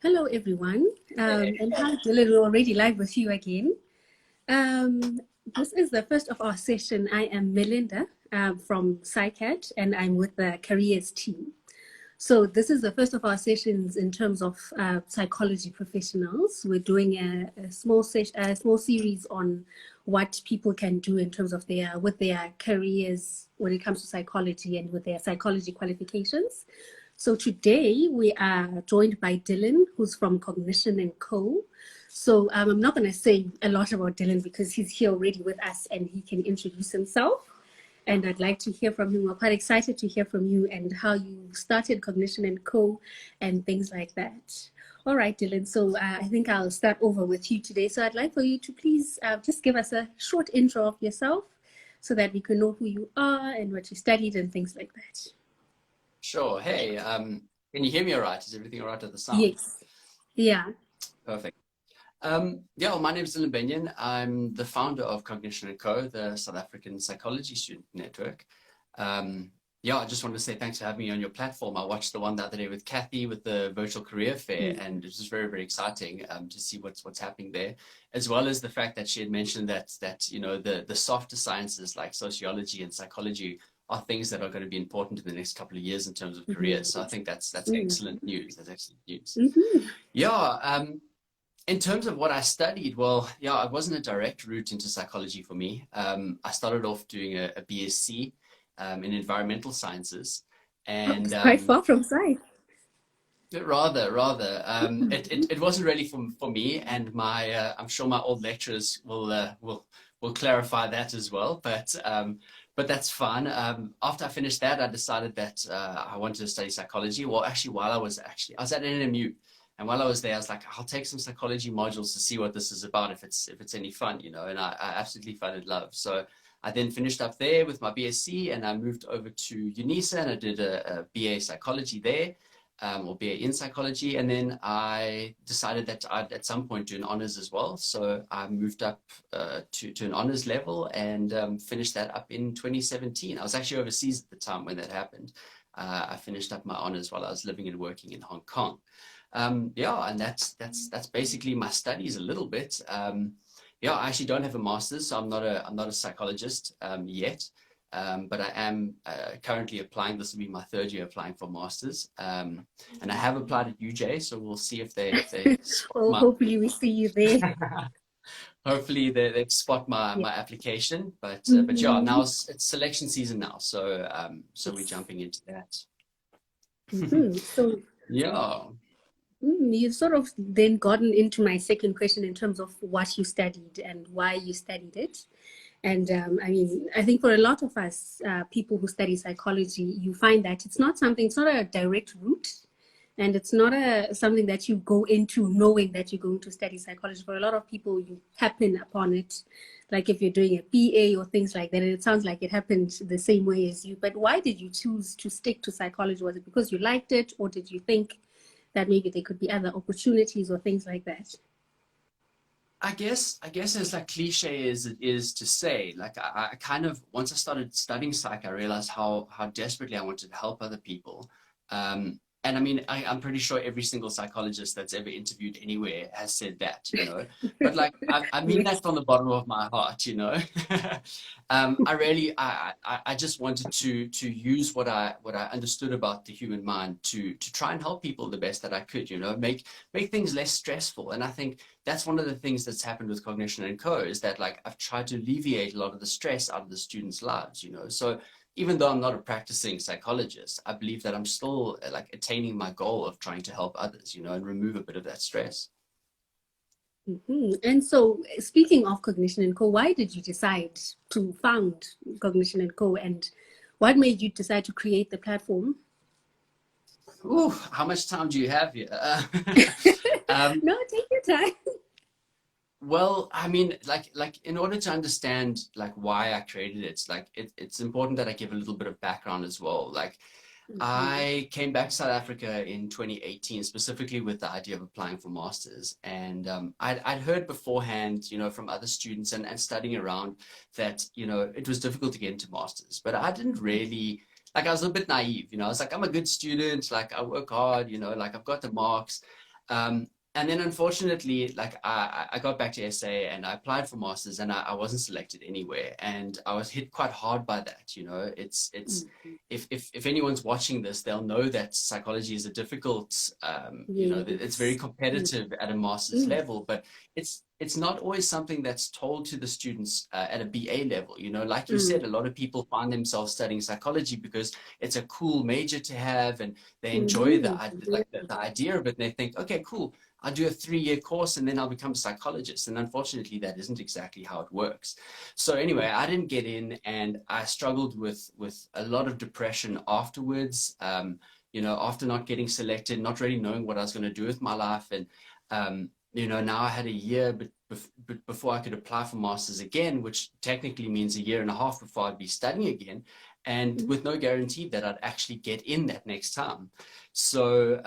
Hello, everyone. Hey. And hi, Dylan. We're already live with you again. Um, this is the first of our session. I am Melinda from PsyCat, and I'm with the careers team. So this is the first of our sessions in terms of psychology professionals. We're doing a small series on what people can do in terms of with their careers when it comes to psychology and with their psychology qualifications. So today we are joined by Dylan, who's from Cognition Co. So I'm not going to say a lot about Dylan because he's here already with us and he can introduce himself. And I'd like to hear from him. We're quite excited to hear from you and how you started Cognition Co. and things like that. All right, Dylan. So I think I'll start over with you today. So I'd like for you to please just give us a short intro of yourself so that we can know who you are and what you studied and things like that. Sure. Hey, can you hear me all right? Is everything all right with the sound? Yes. Yeah. Perfect. Yeah, well, my name is Dylan Benyon. I'm the founder of Cognition Co, the South African Psychology Student Network. Yeah, I just wanted to say thanks for having me on your platform. I watched the one the other day with Kathy with the virtual career fair, and it was very, very exciting to see what's happening there, as well as the fact that she had mentioned that you know the softer sciences like sociology and psychology are things that are going to be important in the next couple of years in terms of careers. So I think that's excellent news. That's excellent news. Yeah. In terms of what I studied, well, yeah, it wasn't a direct route into psychology for me. I started off doing a BSc in environmental sciences, and Quite far from psych. rather, it wasn't really for me. And I'm sure my old lecturers will clarify that as well. But that's fine. After I finished that, I decided that I wanted to study psychology. Well, actually, I was at NMU, and while I was there, I was like, I'll take some psychology modules to see what this is about, if it's any fun, you know. And I absolutely fell in love. So I then finished up there with my BSc, and I moved over to UNISA, and I did a BA psychology there, or BA in psychology. And then I decided that I'd at some point do an honors as well. So I moved up to an honors level and finished that up in 2017. I was actually overseas at the time when that happened. I finished up my honors while I was living and working in Hong Kong. Yeah, and that's basically my studies a little bit. Yeah, I actually don't have a master's, so I'm not a psychologist yet. But I am currently applying. This will be my third year applying for masters, and I have applied at UJ. So we'll see if they Well, hopefully we see you there. Hopefully they spot my application. But yeah, now it's selection season now, so we're jumping into that. So yeah. You've sort of then gotten into my second question in terms of what you studied and why you studied it. And I mean, I think for a lot of us, people who study psychology, you find that it's not a direct route, and it's not something that you go into knowing that you're going to study psychology. For a lot of people, you happen upon it, like if you're doing a BA or things like that. And it sounds like it happened the same way as you. But why did you choose to stick to psychology? Was it because you liked it, or did you think that maybe there could be other opportunities or things like that? I guess as like cliche as it is to say, like I kind of, once I started studying psych, I realized how desperately I wanted to help other people. And I mean, I'm pretty sure every single psychologist that's ever interviewed anywhere has said that, you know. But like, I mean that from the bottom of my heart, you know. I just wanted to use what I understood about the human mind to try and help people the best that I could, you know, make things less stressful. And I think that's one of the things that's happened with Cognition Co is that like I've tried to alleviate a lot of the stress out of the students' lives, you know. So even though I'm not a practicing psychologist, I believe that I'm still like attaining my goal of trying to help others, you know, and remove a bit of that stress. And so, speaking of Cognition Co, why did you decide to found Cognition Co, and what made you decide to create the platform? Ooh, how much time do you have here? No, take your time. Well, I mean, like in order to understand like why I created it, like it's important that I give a little bit of background as well. Like I came back to South Africa in 2018, specifically with the idea of applying for masters. And I'd heard beforehand, you know, from other students and studying around that, you know, it was difficult to get into masters. But I didn't really, like I was a bit naive, you know. I was like, I'm a good student, like I work hard, you know, like I've got the marks. And then unfortunately, like I got back to SA and I applied for masters, and I wasn't selected anywhere, and I was hit quite hard by that. You know, it's if anyone's watching this, they'll know that psychology is a difficult, you know, it's very Yes. competitive at a master's level, but it's not always something that's told to the students at a BA level. You know, like you said, a lot of people find themselves studying psychology because it's a cool major to have, and they enjoy the idea of it, and they think, okay, cool, I'll do a 3-year course and then I'll become a psychologist. And unfortunately, that isn't exactly how it works. So anyway, I didn't get in, and I struggled with a lot of depression afterwards. You know, after not getting selected, not really knowing what I was going to do with my life. And, you know, now I had a year before I could apply for masters again, which technically means a year and a half before I'd be studying again, and with no guarantee that I'd actually get in that next time. So,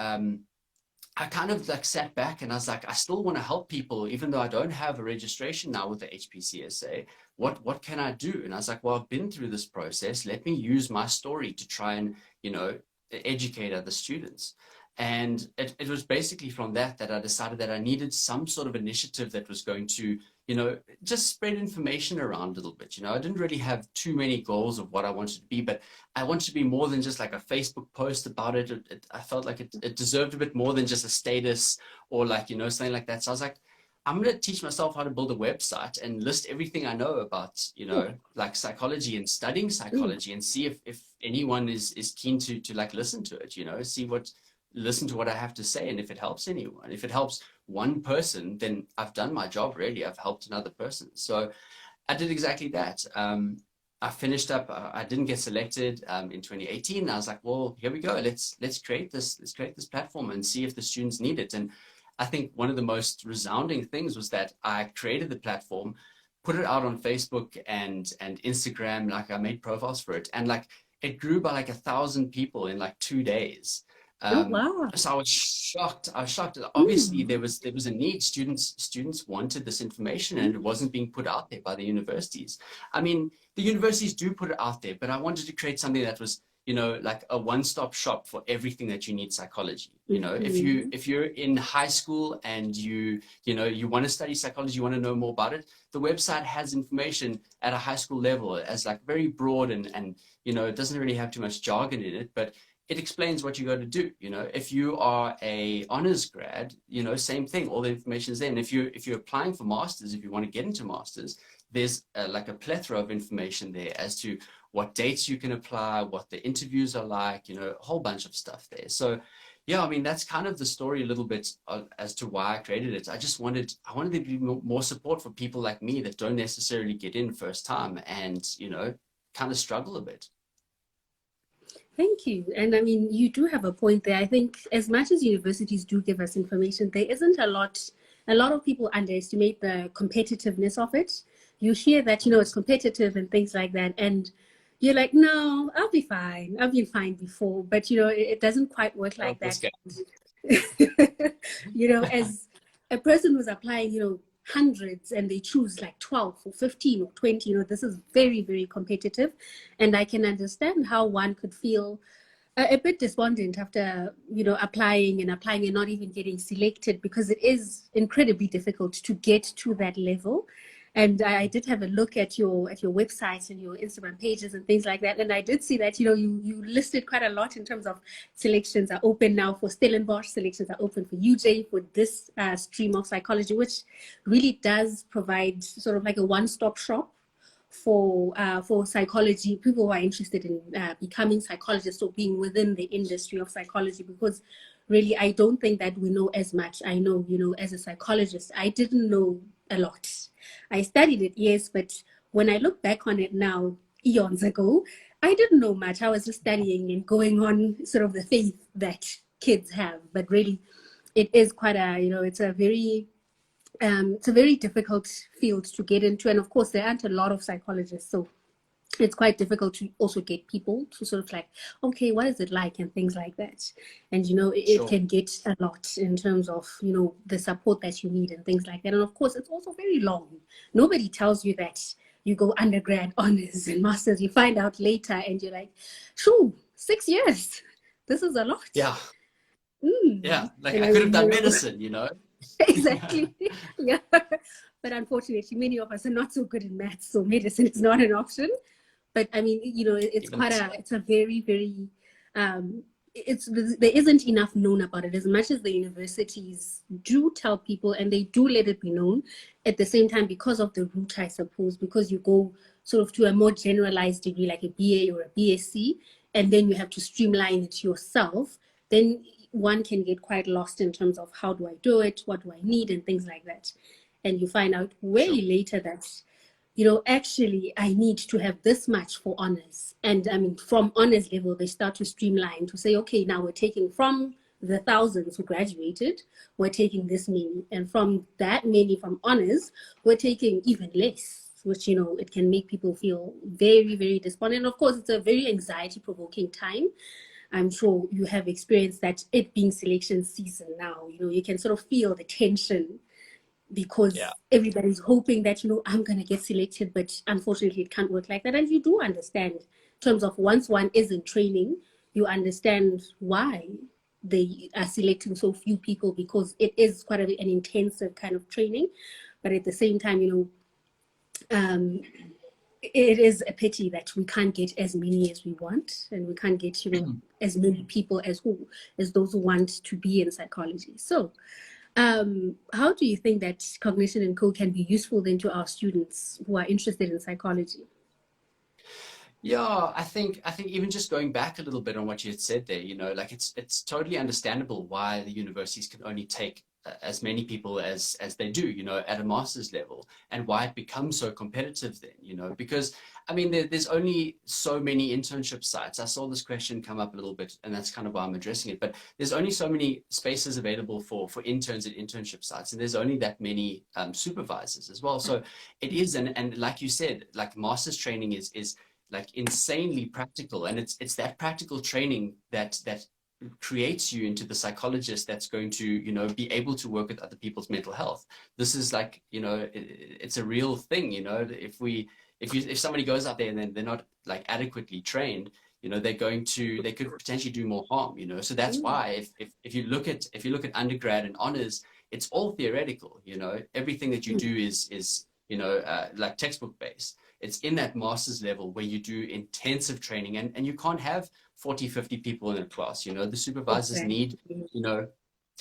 I kind of like sat back and I was like, I still want to help people, even though I don't have a registration now with the HPCSA. What can I do? And I was like, well, I've been through this process. Let me use my story to try and, you know, educate other students. And it was basically from that I decided that I needed some sort of initiative that was going to, you know, just spread information around a little bit. You know, I didn't really have too many goals of what I wanted to be, but I wanted to be more than just like a Facebook post about it. I felt like it deserved a bit more than just a status or like, you know, something like that. So I was like, I'm going to teach myself how to build a website and list everything I know about, you know, like psychology and studying psychology, and see if anyone is keen to like listen to it, you know, listen to what I have to say. And if it helps anyone, if it helps one person, then I've done my job, really. I've helped another person. So I did exactly that. I finished up, I didn't get selected in 2018. I was like, well, here we go. Let's create this platform and see if the students need it. And I think one of the most resounding things was that I created the platform, put it out on Facebook and Instagram. Like, I made profiles for it, and like it grew by like 1,000 people in like 2 days. Oh, wow. So I was shocked. Obviously, there was a need. Students wanted this information, and it wasn't being put out there by the universities. I mean, the universities do put it out there, but I wanted to create something that was, you know, like a one-stop shop for everything that you need psychology. You know, if you're in high school and you want to study psychology, you want to know more about it, the website has information at a high school level as like very broad, and you know, it doesn't really have too much jargon in it, but it explains what you got to do. You know, if you are a honors grad, you know, same thing, all the information is there. And if you're applying for masters, if you want to get into masters, there's like a plethora of information there as to what dates you can apply, what the interviews are like, you know, a whole bunch of stuff there. So yeah, I mean, that's kind of the story a little bit as to why I created it. I wanted there to be more support for people like me that don't necessarily get in first time and, you know, kind of struggle a bit. Thank you. And I mean, you do have a point there. I think as much as universities do give us information, there isn't a lot of people underestimate the competitiveness of it. You hear that, you know, it's competitive and things like that. And you're like, no, I'll be fine. I've been fine before. But, you know, it doesn't quite work like that. You know, as a person who's applying, you know, hundreds, and they choose like 12 or 15 or 20, you know, this is very, very competitive. And I can understand how one could feel a bit despondent after, you know, applying and not even getting selected, because it is incredibly difficult to get to that level. And I did have a look at your website and your Instagram pages and things like that. And I did see that, you know, you listed quite a lot in terms of selections are open now for Stellenbosch, selections are open for UJ, for this stream of psychology, which really does provide sort of like a one-stop shop for psychology, people who are interested in becoming psychologists or being within the industry of psychology, because really, I don't think that we know as much. I know, you know, as a psychologist, I didn't know a lot. I studied it, yes, but when I look back on it now, eons ago, I didn't know much. I was just studying and going on sort of the faith that kids have. But really, it is quite a, you know, it's a very difficult field to get into. And of course, there aren't a lot of psychologists. So it's quite difficult to also get people to sort of like, okay, what is it like, and things like that. And, you know, it can get a lot in terms of, you know, the support that you need and things like that. And of course, it's also very long. Nobody tells you that you go undergrad, honors, and masters. You find out later and you're like, shoo, 6 years. This is a lot. Yeah. Yeah, like And I I could have done remember medicine, you know. exactly. Yeah. But unfortunately, many of us are not so good in maths, so medicine is not an option. But I mean, it's Even it's a very, very, it's, there isn't enough known about it as much as the universities do tell people and they do let it be known. At the same time, because of the route, I suppose, because you go sort of to a more generalized degree like a BA or a BSc, and then you have to streamline it yourself, then one can get quite lost in terms of how do I do it, what do I need, and things like that. And you find out way sure. later that, actually, I need to have this much for honors. And I mean, from honors level, they start to streamline to say, okay, now we're taking from the thousands who graduated, we're taking this many. And from that many from honors, we're taking even less, which, it can make people feel very, very despondent. And of course, it's a very anxiety provoking time. I'm sure you have experienced that, it being selection season now. You can sort of feel the tension because Yeah. everybody's hoping that, I'm going to get selected, but unfortunately it can't work like that. And you do understand in terms of once one is in training, you understand why they are selecting so few people, because it is quite an intensive kind of training. But at the same time, um, it is a pity that we can't get as many as we want, and we can't get, as many people as those who want to be in psychology. So how do you think that Cognition Co can be useful then to our students who are interested in psychology? Yeah, I think even just going back a little bit on what you had said there, like it's totally understandable why the universities can only take as many people as they do, at a master's level, and why it becomes so competitive then, because I mean there's only so many internship sites. I saw this question come up a little bit, and that's kind of why I'm addressing it. But there's only so many spaces available for interns at internship sites, and there's only that many supervisors as well. So it is, and like you said, like master's training is like insanely practical, and it's that practical training that creates you into the psychologist that's going to be able to work with other people's mental health. This is like it's a real thing. If somebody goes out there and then they're not like adequately trained, they could potentially do more harm. So that's Mm, why if you look at undergrad and honors, it's all theoretical. Everything that you mm, do is like textbook based. It's in that master's level where you do intensive training, and you can't have 40, 50 people in a class. The supervisors exactly. need,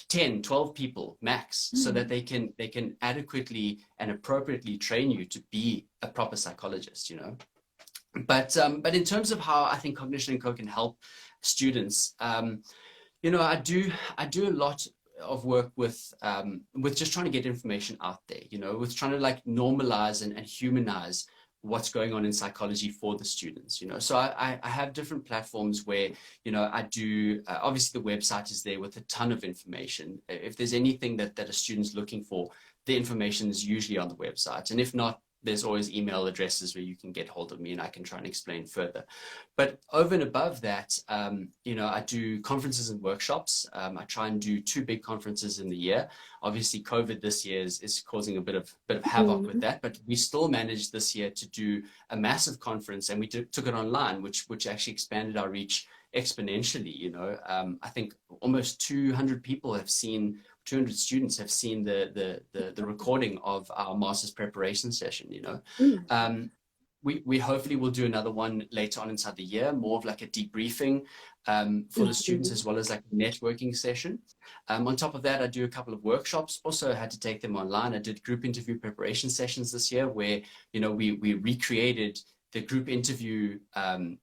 10, 12 people max, so that Mm, they can adequately and appropriately train you to be a proper psychologist. But in terms of how I think Cognition Co can help students, I do a lot of work with just trying to get information out there, with trying to like normalize and humanize what's going on in psychology for the students. So I have different platforms where I do obviously the website is there with a ton of information. If there's anything that a student's looking for, the information is usually on the website, and if not, there's always email addresses where you can get hold of me and I can try and explain further. But over and above that, I do conferences and workshops. I try and do 2 big conferences in the year. Obviously, COVID this year is causing a bit of havoc with mm, that, but we still managed this year to do a massive conference, and we took it online, which actually expanded our reach exponentially. I think almost 200 people have seen 200 students have seen the recording of our master's preparation session. mm, We hopefully will do another one later on inside the year, more of like a debriefing for the students, mm, as well as like a networking session. On top of that, I do a couple of workshops. Also had to take them online. I did group interview preparation sessions this year where, we recreated the group interview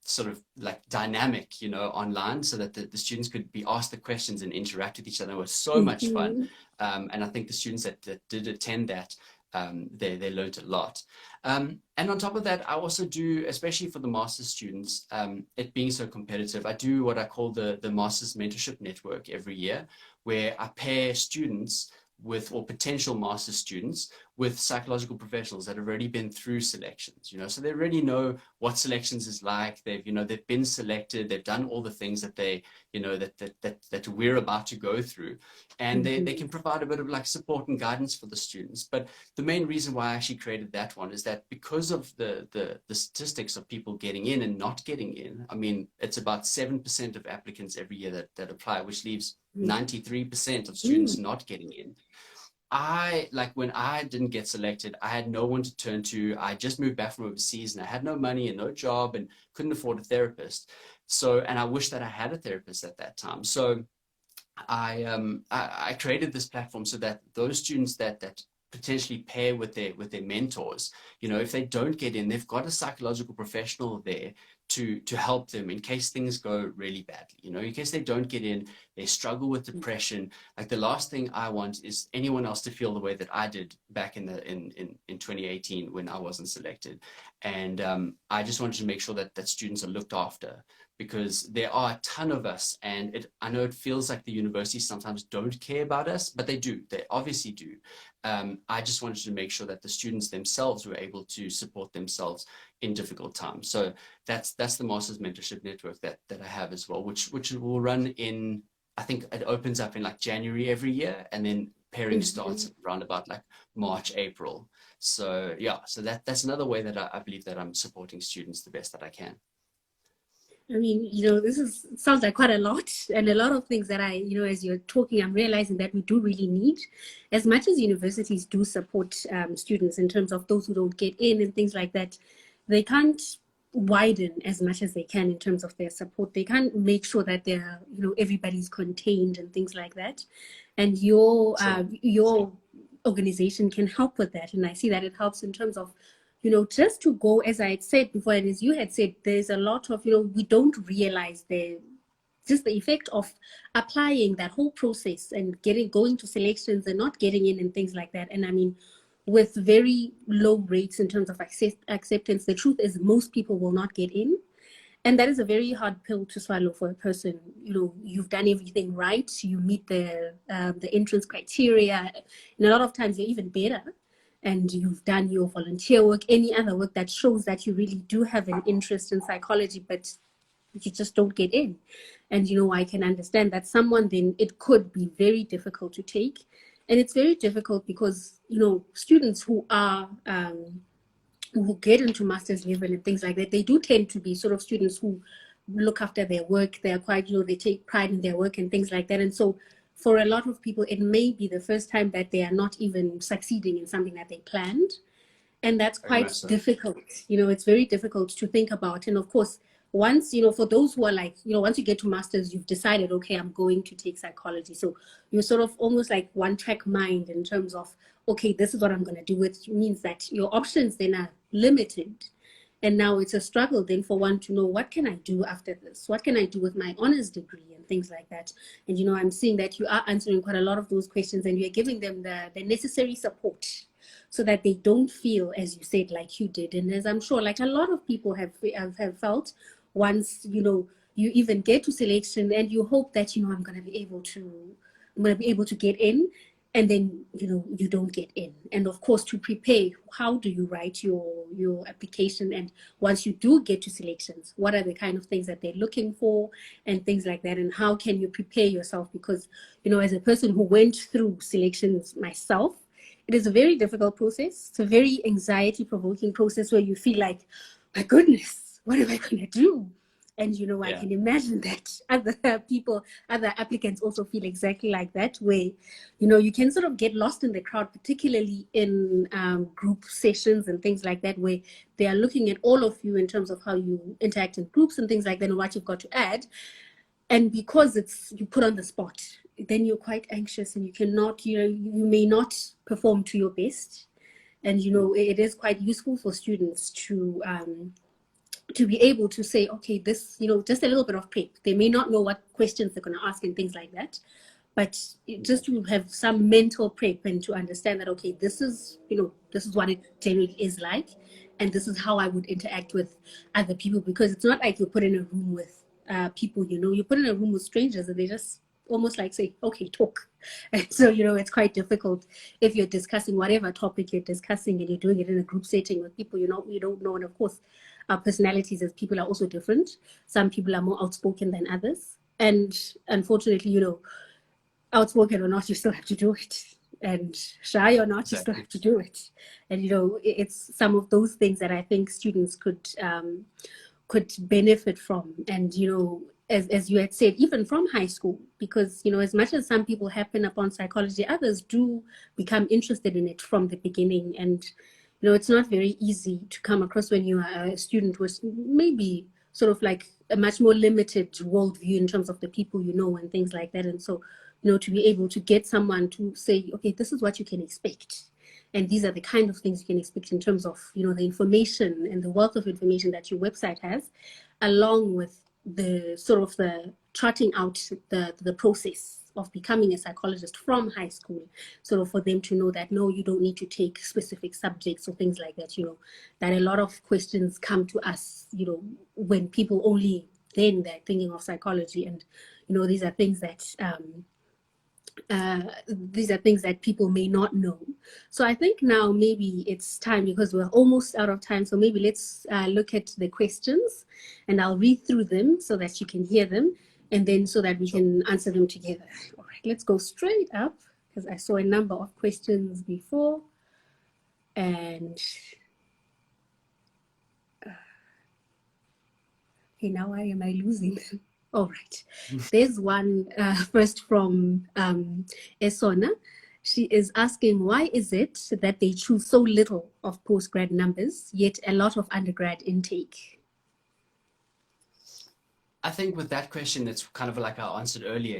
sort of like dynamic, online, so that the students could be asked the questions and interact with each other. It was so much fun. mhm, And I think the students that did attend that, they learned a lot. And on top of that, I also do, especially for the master's students, it being so competitive, I do what I call the Master's Mentorship Network every year, where I pair students with, or potential master's students with, psychological professionals that have already been through selections, so they already know what selections is like. They've been selected, they've done all the things that they, that we're about to go through, and they mhm, can provide a bit of like support and guidance for the students. But the main reason why I actually created that one is that because of the statistics of people getting in and not getting in, I mean, it's about 7% of applicants every year that apply, which leaves 93% of students not getting in. When I didn't get selected, I had no one to turn to. I just moved back from overseas and I had no money and no job and couldn't afford a therapist. So, and I wish that I had a therapist at that time. So I created this platform so that those students that potentially pair with their mentors, if they don't get in, they've got a psychological professional there to help them in case things go really badly, in case they don't get in, they struggle with depression. Like, the last thing I want is anyone else to feel the way that I did back in 2018 when I wasn't selected. And I just wanted to make sure that students are looked after, because there are a ton of us, and I know it feels like the universities sometimes don't care about us, but they do. They obviously do. I just wanted to make sure that the students themselves were able to support themselves in difficult times. So that's the Masters Mentorship Network that I have as well, which will run in, I think it opens up in like January every year, and then pairing starts around about like March, April. So yeah, so that's another way that I believe that I'm supporting students the best that I can. I mean, this sounds like quite a lot, and a lot of things that as you're talking, I'm realizing that we do really need, as much as universities do support students in terms of those who don't get in and things like that, they can't widen as much as they can in terms of their support. They can't make sure that they're, everybody's contained and things like that. And your organization can help with that. And I see that it helps in terms of, just to go, as I had said before, and as you had said, there's a lot of, we don't realize just the effect of applying that whole process and going to selections and not getting in and things like that. And I mean, with very low rates in terms of acceptance, the truth is most people will not get in. And that is a very hard pill to swallow for a person. You've done everything right. You meet the entrance criteria. And a lot of times you're even better. And you've done your volunteer work, any other work that shows that you really do have an interest in psychology, but you just don't get in. And, I can understand that someone, then it could be very difficult to take. And it's very difficult because, students who are, who get into master's level and things like that, they do tend to be sort of students who look after their work. They're quite, they take pride in their work and things like that. And so for a lot of people, it may be the first time that they are not even succeeding in something that they planned. And that's quite difficult. It's very difficult to think about. And of course, once, for those who are like, once you get to master's, you've decided, okay, I'm going to take psychology. So you're sort of almost like one track mind in terms of, okay, this is what I'm going to do, which means that your options then are limited. And now it's a struggle then for one to know, what can I do after this? What can I do with my honors degree and things like that? And, I'm seeing that you are answering quite a lot of those questions, and you're giving them the necessary support so that they don't feel, as you said, like you did. And as I'm sure, like a lot of people have felt once, you even get to selection and you hope that, I'm going to be able to get in. And then, you don't get in. And of course, to prepare, how do you write your application? And once you do get to selections, what are the kind of things that they're looking for and things like that? And how can you prepare yourself? Because, as a person who went through selections myself, it is a very difficult process. It's a very anxiety-provoking process where you feel like, my goodness, what am I going to do? And, I can imagine that other applicants also feel exactly like that, where, you can sort of get lost in the crowd, particularly in group sessions and things like that, where they are looking at all of you in terms of how you interact in groups and things like that and what you've got to add. And because you put on the spot, then you're quite anxious and you cannot, you may not perform to your best. And, it is quite useful for students to be able to say, okay, this, just a little bit of prep. They may not know what questions they're going to ask and things like that, but just to have some mental prep and to understand that, okay, this is what it generally is like, and this is how I would interact with other people, because it's not like you put in a room with people, you put in a room with strangers and they just almost like say, okay, talk. And so, it's quite difficult if you're discussing whatever topic you're discussing and you're doing it in a group setting with people you don't know. And of course, our personalities as people are also different. Some people are more outspoken than others. And unfortunately, outspoken or not, you still have to do it. And shy or not, you still have to do it. And, it's some of those things that I think students could benefit from. And, as you had said, even from high school, because, as much as some people happen upon psychology, others do become interested in it from the beginning. And, it's not very easy to come across when you are a student with maybe sort of like a much more limited worldview in terms of the people and things like that. And so, to be able to get someone to say, okay, this is what you can expect. And these are the kind of things you can expect in terms of, the information and the wealth of information that your website has, along with the sort of the charting out the process of becoming a psychologist from high school, sort of for them to know that, no, you don't need to take specific subjects or things like that, that a lot of questions come to us, when people only then they're thinking of psychology. And, these are things that people may not know. So I think now maybe it's time, because we're almost out of time. So maybe let's look at the questions, and I'll read through them so that you can hear them, and then so that we can answer them together. All right, let's go straight up, because I saw a number of questions before. And okay, now why am I losing? All right. There's one first from Esona. She is asking, why is it that they choose so little of postgrad numbers, yet a lot of undergrad intake? I think with that question, it's kind of like I answered earlier.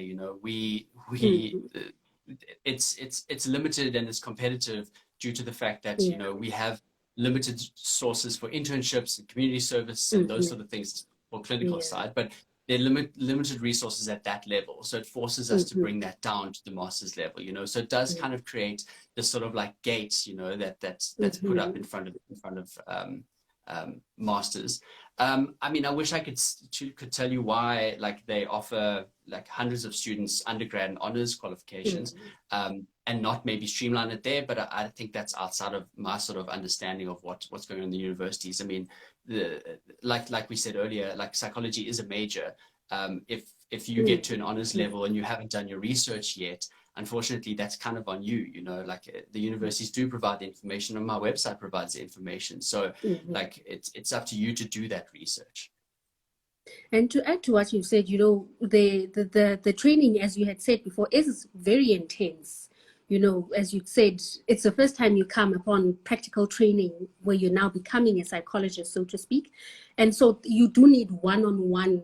It's limited and it's competitive due to the fact that we have limited sources for internships and community service and those sort of things for clinical side, but there are limited resources at that level. So it forces us to bring that down to the master's level, so it does kind of create this sort of like gates, that's put up in front of masters. I mean, I wish I could tell you why, like, they offer like hundreds of students undergrad and honors qualifications, and not maybe streamline it there. But I think that's outside of my sort of understanding of what's going on in the universities. I mean, like we said earlier, like psychology is a major. If you get to an honors level and you haven't done your research yet, unfortunately, that's kind of on you. Like the universities do provide the information, and my website provides the information. So like it's up to you to do that research. And to add to what you said, the training, as you had said before, is very intense. As you said, it's the first time you come upon practical training where you're now becoming a psychologist, so to speak. And so you do need one-on-one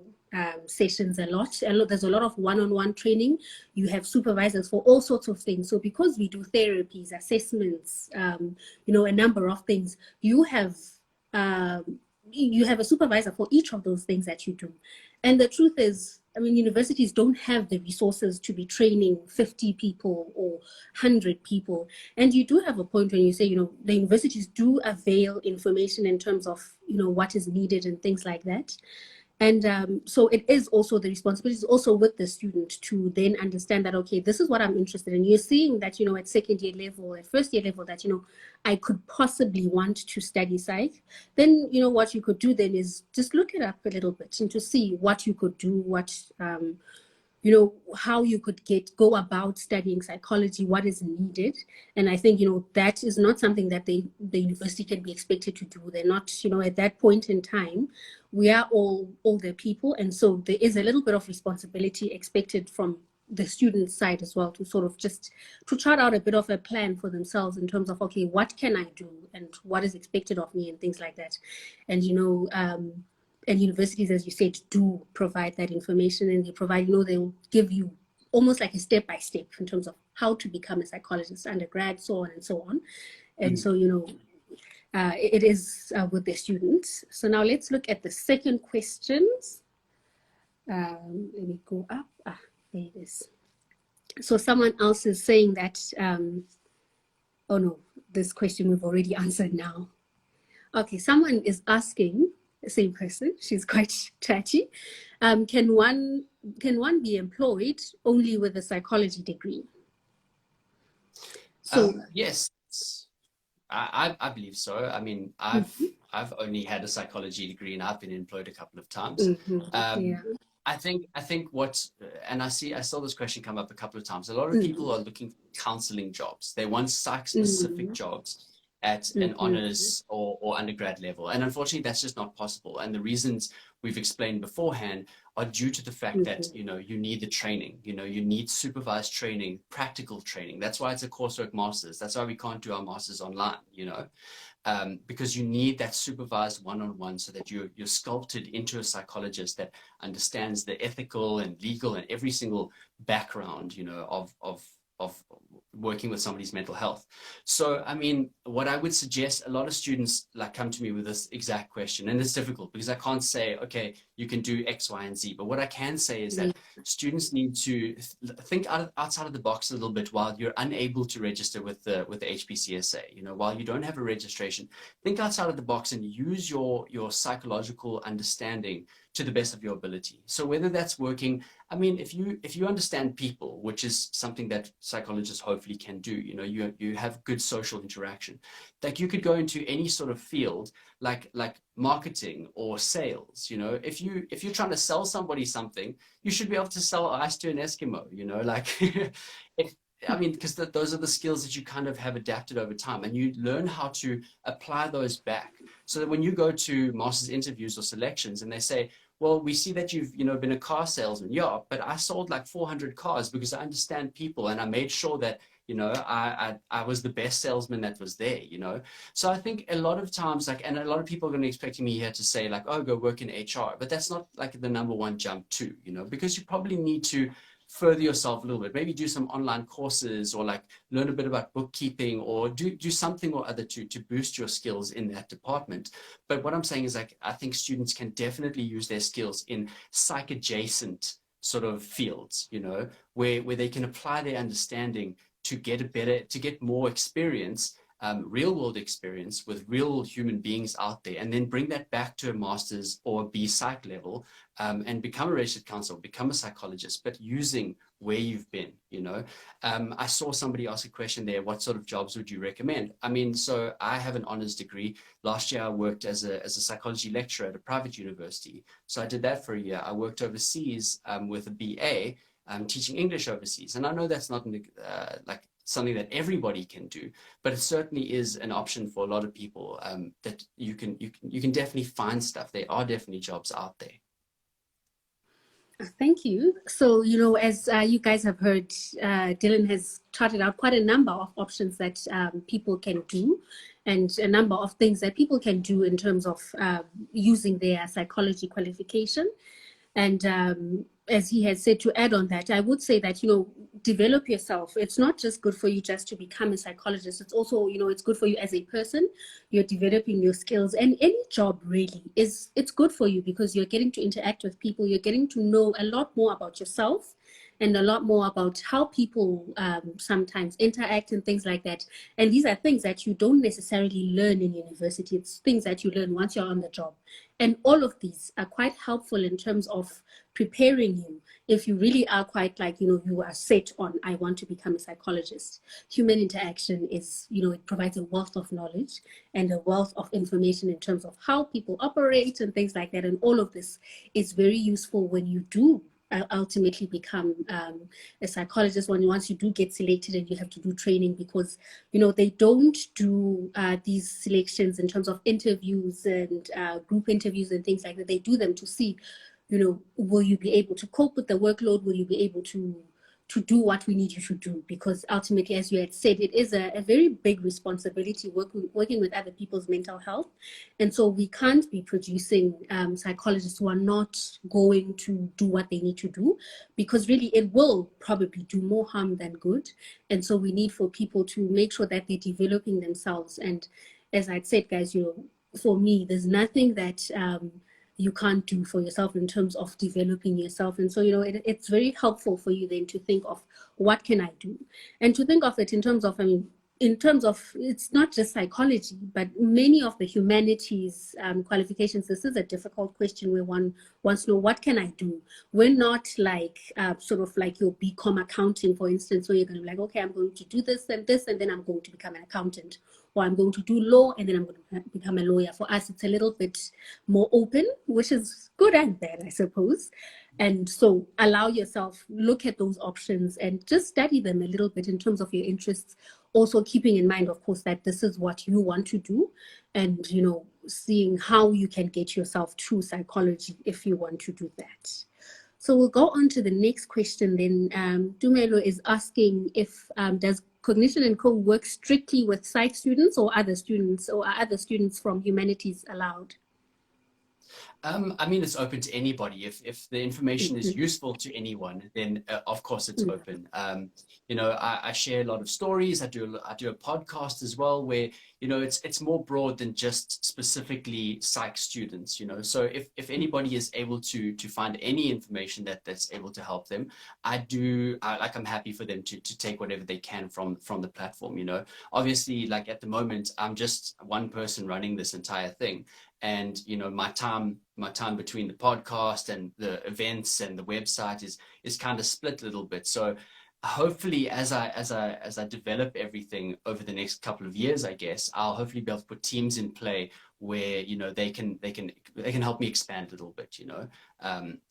sessions a lot. There's a lot of one-on-one training. You have supervisors for all sorts of things. So because we do therapies, assessments, a number of things, you have a supervisor for each of those things that you do. And the truth is, I mean, universities don't have the resources to be training 50 people or 100 people. And you do have a point when you say, the universities do avail information in terms of, what is needed and things like that. And so it is also the responsibility is also with the student to then understand that, okay, this is what I'm interested in. You're seeing that, at second year level, at first year level, that, I could possibly want to study psych. Then, what you could do then is just look it up a little bit and to see what you could do, how you could go about studying psychology, what is needed. And I think, that is not something that the university can be expected to do. They're not, at that point in time, we are all older people. And so there is a little bit of responsibility expected from the student side as well, to sort of just to chart out a bit of a plan for themselves in terms of, okay, what can I do and what is expected of me and things like that. And, and universities, as you said, do provide that information, and they provide, they'll give you almost like a step-by-step in terms of how to become a psychologist, undergrad, so on and so on. And so, it is with the students. So now let's look at the second questions. Let me go up. There it is. So someone else is saying that, oh no, this question we've already answered now. Okay, someone is asking, the same person, she's quite chatty. Can one be employed only with a psychology degree? So yes, I believe so. I mean, I've only had a psychology degree and I've been employed a couple of times. I think what, and I saw this question come up a couple of times. A lot of people are looking for counseling jobs. They want psych specific jobs. at an honors or undergrad level. And unfortunately, that's just not possible. And the reasons we've explained beforehand are due to the fact that, you know, you need the training, you know, you need supervised training, practical training. That's why it's a coursework master's. That's why we can't do our master's online, you know, because you need that supervised one-on-one so that you're sculpted into a psychologist that understands the ethical and legal and every single background, you know, of working with somebody's mental health. So, I mean, what I would suggest, a lot of students like come to me with this exact question, and it's difficult because I can't say, okay, you can do X, Y, and Z. But what I can say is that students need to think outside of the box a little bit while you're unable to register with the HPCSA. You know, while you don't have a registration, think outside of the box and use your psychological understanding to the best of your ability. So whether that's working, I mean, if you understand people, which is something that psychologists hopefully can do, you know, you have good social interaction, like you could go into any sort of field like marketing or sales. You know, if you're trying to sell somebody something, you should be able to sell ice to an Eskimo, you know, like I mean, because those are the skills that you kind of have adapted over time, and you learn how to apply those back. So that when you go to master's interviews or selections and they say, well, we see that you've, you know, been a car salesman. Yeah, but I sold like 400 cars because I understand people and I made sure that, you know, I was the best salesman that was there, you know. So I think a lot of times, like, and a lot of people are going to expect me here to say like, oh, go work in HR, but that's not like the number one jump too, you know, because you probably need to further yourself a little bit, maybe do some online courses or like learn a bit about bookkeeping or do something or other to boost your skills in that department. But what I'm saying is, like, I think students can definitely use their skills in psych adjacent sort of fields, you know, where they can apply their understanding to get more experience, real world experience with real human beings out there, and then bring that back to a master's or B psych level, and become a registered counselor, become a psychologist, but using where you've been, you know. I saw somebody ask a question there, what sort of jobs would you recommend? I mean, so I have an honors degree. Last year I worked as a psychology lecturer at a private university. So I did that for a year. I worked overseas with a BA, teaching English overseas. And I know that's not like something that everybody can do, but it certainly is an option for a lot of people, that you can definitely find stuff. There are definitely jobs out there. Thank you. So, you know, as you guys have heard, Dylan has charted out quite a number of options that people can do, and a number of things that people can do in terms of using their psychology qualification. And as he has said, to add on that, I would say that, you know, develop yourself. It's not just good for you just to become a psychologist. It's also, you know, it's good for you as a person. You're developing your skills, and any job really it's good for you because you're getting to interact with people. You're getting to know a lot more about yourself and a lot more about how people sometimes interact and things like that. And these are things that you don't necessarily learn in university. It's things that you learn once you're on the job. And all of these are quite helpful in terms of preparing you if you really are quite like, you know, you are set on, I want to become a psychologist. Human interaction is, you know, it provides a wealth of knowledge and a wealth of information in terms of how people operate and things like that. And all of this is very useful when you do ultimately become a psychologist, once you do get selected and you have to do training, because, you know, they don't do these selections in terms of interviews and group interviews and things like that. They do them to see, you know, will you be able to cope with the workload? Will you be able to do what we need you to do? Because ultimately, as you had said, it is a very big responsibility working with other people's mental health. And so we can't be producing psychologists who are not going to do what they need to do, because really it will probably do more harm than good. And so we need for people to make sure that they're developing themselves. And as I'd said, guys, you know, for me, there's nothing that you can't do for yourself in terms of developing yourself. And so, you know, it's very helpful for you then to think of, what can I do? And to think of it in terms of, I mean, in terms of, it's not just psychology, but many of the humanities qualifications. This is a difficult question where one wants to know, what can I do? We're not like sort of like your BCom accounting, for instance, where you're going to be like, okay, I'm going to do this, and then I'm going to become an accountant, or I'm going to do law, and then I'm going to become a lawyer. For us, it's a little bit more open, which is good and bad, I suppose. And so allow yourself, look at those options and just study them a little bit in terms of your interests. also keeping in mind, of course, that this is what you want to do, and, you know, seeing how you can get yourself to psychology if you want to do that. So we'll go on to the next question then. Dumelo is asking if does Cognition Co work strictly with psych students or other students, or are other students from humanities allowed? I mean, it's open to anybody. If the information is useful to anyone, then of course it's open. You know, I share a lot of stories. I do a podcast as well, where, you know, it's more broad than just specifically psych students. You know, so if anybody is able to find any information that's able to help them, I'm happy for them to take whatever they can from the platform. You know, obviously, like at the moment, I'm just one person running this entire thing. And, you know, my time between the podcast and the events and the website is kind of split a little bit. So hopefully, as I develop everything over the next couple of years, I guess I'll hopefully be able to put teams in play where, you know, they can help me expand a little bit. You know,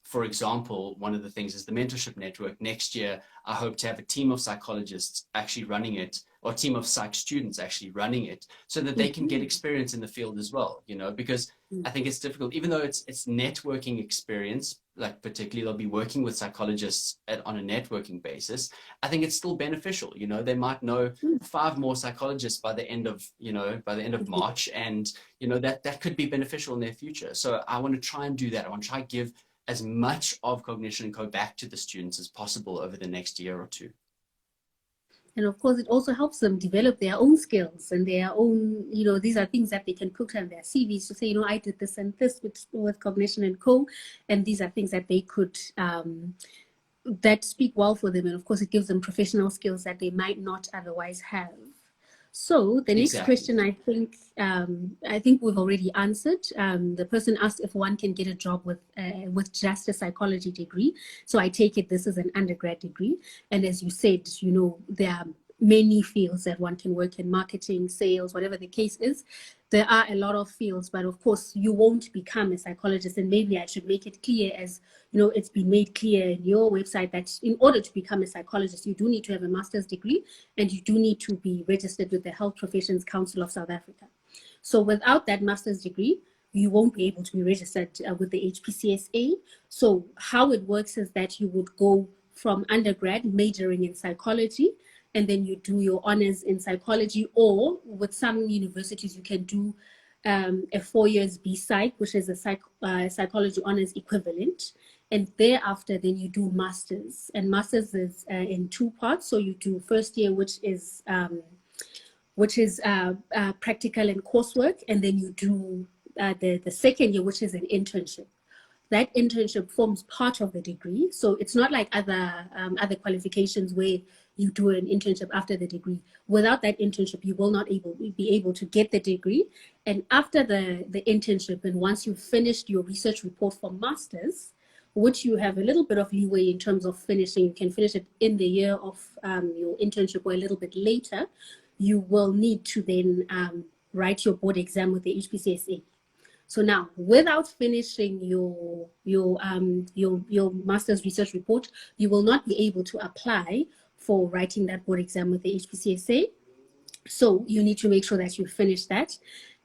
for example, one of the things is the mentorship network. Next year, I hope to have a team of psychologists actually running it, or a team of psych students actually running it, so that they can get experience in the field as well, you know, because I think it's difficult, even though it's networking experience, like particularly they'll be working with psychologists on a networking basis. I think it's still beneficial, you know, they might know 5 more psychologists by the end of March, and, you know, that could be beneficial in their future. So I want to try and do that. I want to try and give as much of Cognition Co back to the students as possible over the next year or two. And of course, it also helps them develop their own skills and their own, you know, these are things that they can put on their CVs to say, you know, I did this and this with Cognition Co. And these are things that they could, that speak well for them. And of course, it gives them professional skills that they might not otherwise have. So the next question, I think we've already answered. The person asked if one can get a job with just a psychology degree. So I take it this is an undergrad degree. And as you said, you know, there are many fields that one can work in: marketing, sales, whatever the case is. There are a lot of fields, but of course you won't become a psychologist. And maybe I should make it clear, as you know, it's been made clear in your website, that in order to become a psychologist, you do need to have a master's degree, and you do need to be registered with the Health Professions Council of South Africa. So without that master's degree, you won't be able to be registered with the HPCSA. So how it works is that you would go from undergrad majoring in psychology, and then you do your honors in psychology, or with some universities you can do a 4 years B-Psych, which is a psychology honors equivalent. And thereafter, then you do masters. And masters is in 2 parts. So you do first year, which is practical and coursework, and then you do the second year, which is an internship. That internship forms part of the degree. So it's not like other qualifications where you do an internship after the degree. Without that internship, you will not be able to get the degree. And after the internship, and once you've finished your research report for masters, which you have a little bit of leeway in terms of finishing, you can finish it in the year of your internship or a little bit later, you will need to then write your board exam with the HPCSA. So now, without finishing your master's research report, you will not be able to apply for writing that board exam with the HPCSA. So you need to make sure that you finish that.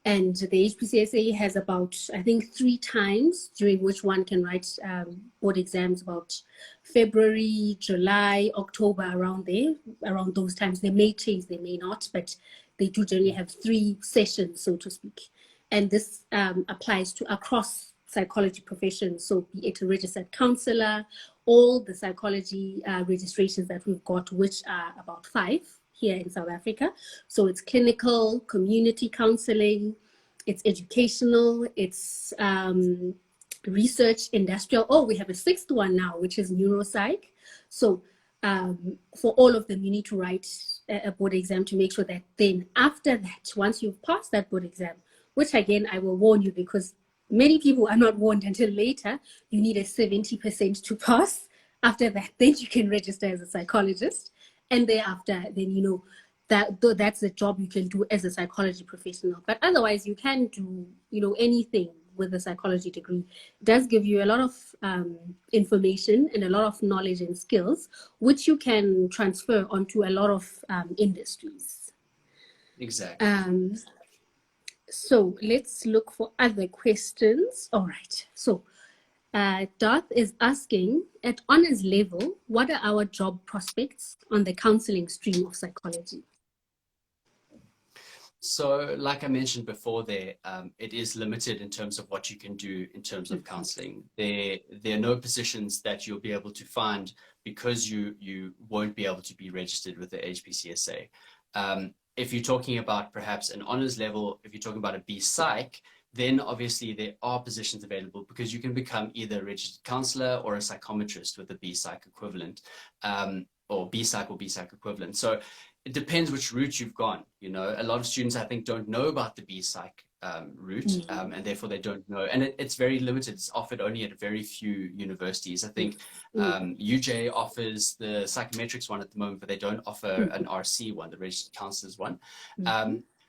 And the HPCSA has about, I think, 3 times during which one can write board exams, about February, July, October, around there, around those times. They may change, they may not, but they do generally have 3 sessions, so to speak. And this applies to across psychology professions. So be it a registered counselor, all the psychology registrations that we've got, which are about 5 here in South Africa. So it's clinical, community counseling, it's educational, it's research, industrial. Oh, we have a 6th one now, which is neuropsych. So for all of them, you need to write a board exam to make sure that then after that, once you've passed that board exam, which again, I will warn you, because many people are not warned until later, you need a 70% to pass. After that, then you can register as a psychologist. And thereafter, then, you know, that's a job you can do as a psychology professional. But otherwise, you can do, you know, anything with a psychology degree. It does give you a lot of information and a lot of knowledge and skills, which you can transfer onto a lot of industries. Exactly. So let's look for other questions. All right. So Darth is asking, at honors level, what are our job prospects on the counseling stream of psychology? So, like I mentioned before, it is limited in terms of what you can do in terms of counseling. There are no positions that you'll be able to find because you won't be able to be registered with the HPCSA. If you're talking about perhaps an honors level, if you're talking about a B Psych, then obviously there are positions available because you can become either a registered counselor or a psychometrist with a B Psych equivalent, or B Psych or B Psych equivalent. So it depends which route you've gone. You know, a lot of students, I think, don't know about the B Psych route, and therefore they don't know. And it's very limited. It's offered only at very few universities. I think UJ offers the psychometrics one at the moment, but they don't offer an RC one, the registered counselors one.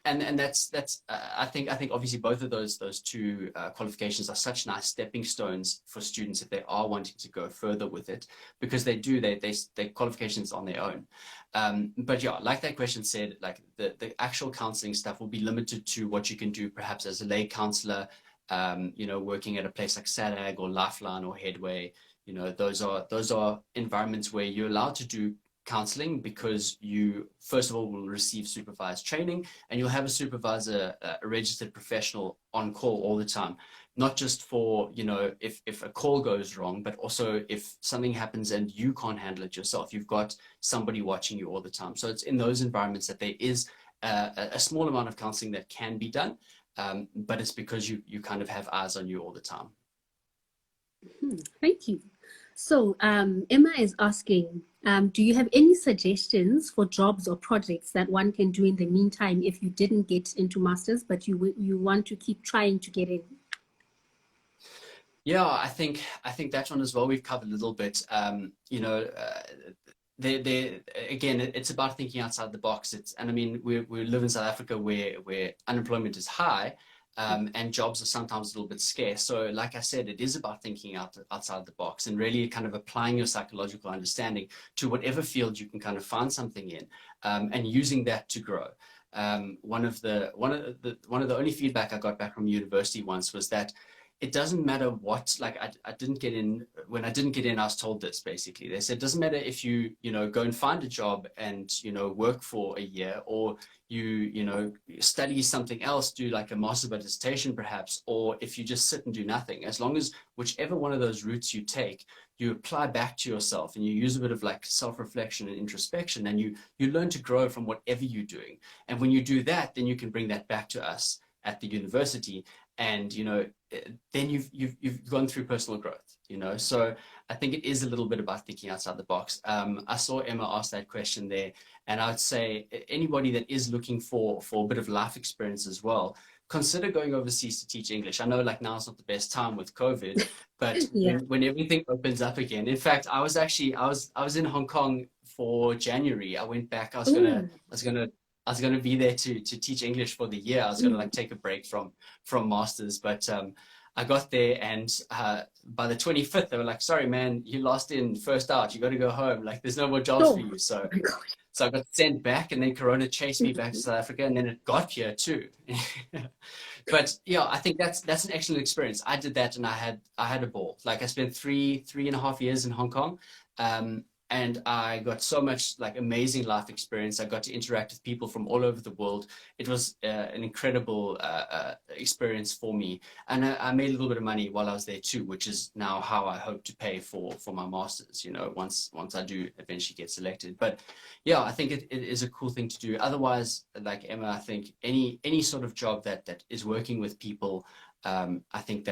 And that's I think obviously both of those two qualifications are such nice stepping stones for students if they are wanting to go further with it, because they qualifications on their own. But yeah, like that question said, like the actual counseling stuff will be limited to what you can do perhaps as a lay counselor, you know, working at a place like SADAG or Lifeline or Headway. You know, those are environments where you're allowed to do counseling because you first of all will receive supervised training, and you'll have a supervisor, a registered professional on call all the time, not just for, you know, if a call goes wrong, but also if something happens and you can't handle it yourself, you've got somebody watching you all the time. So it's in those environments that there is a small amount of counseling that can be done, but it's because you kind of have eyes on you all the time. Thank you. So Emma is asking, do you have any suggestions for jobs or projects that one can do in the meantime if you didn't get into masters, but you want to keep trying to get in? Yeah, I think that one as well we've covered a little bit. You know, again, it's about thinking outside the box. And I mean, we live in South Africa where unemployment is high, and jobs are sometimes a little bit scarce. So like I said, it is about thinking outside the box and really kind of applying your psychological understanding to whatever field you can kind of find something in, and using that to grow. One of the only feedback I got back from university once was that it doesn't matter what, like I didn't get in. When I didn't get in, I was told this basically. They said, it doesn't matter if you know, go and find a job and, you know, work for a year, or you know, study something else, do like a master's by dissertation perhaps, or if you just sit and do nothing. As long as whichever one of those routes you take, you apply back to yourself and you use a bit of like self-reflection and introspection, and you learn to grow from whatever you're doing. And when you do that, then you can bring that back to us at the university, and you know, then you've gone through personal growth, you know. So I think it is a little bit about thinking outside the box. I saw Emma ask that question there, and I would say anybody that is looking for a bit of life experience as well, consider going overseas to teach English. I know like now is not the best time with COVID, but Yeah. when everything opens up again. In fact, I was in Hong Kong for January. I went back. I was gonna be there to teach English for the year. I was gonna like take a break from masters, but I got there, and by the 25th, they were like, "Sorry, man, you lost in first out. You got to go home. Like, there's no more jobs for you." So, I got sent back, and then Corona chased me back to South Africa, and then it got here too. But yeah, I think that's an excellent experience. I did that, and I had a ball. Like, I spent three and a half years in Hong Kong. And I got so much like amazing life experience. I got to interact with people from all over the world. It was an incredible experience for me. And I made a little bit of money while I was there too, which is now how I hope to pay for my masters, you know, once I do eventually get selected. But yeah, I think it is a cool thing to do. Otherwise, like Emma, I think any sort of job that is working with people, I think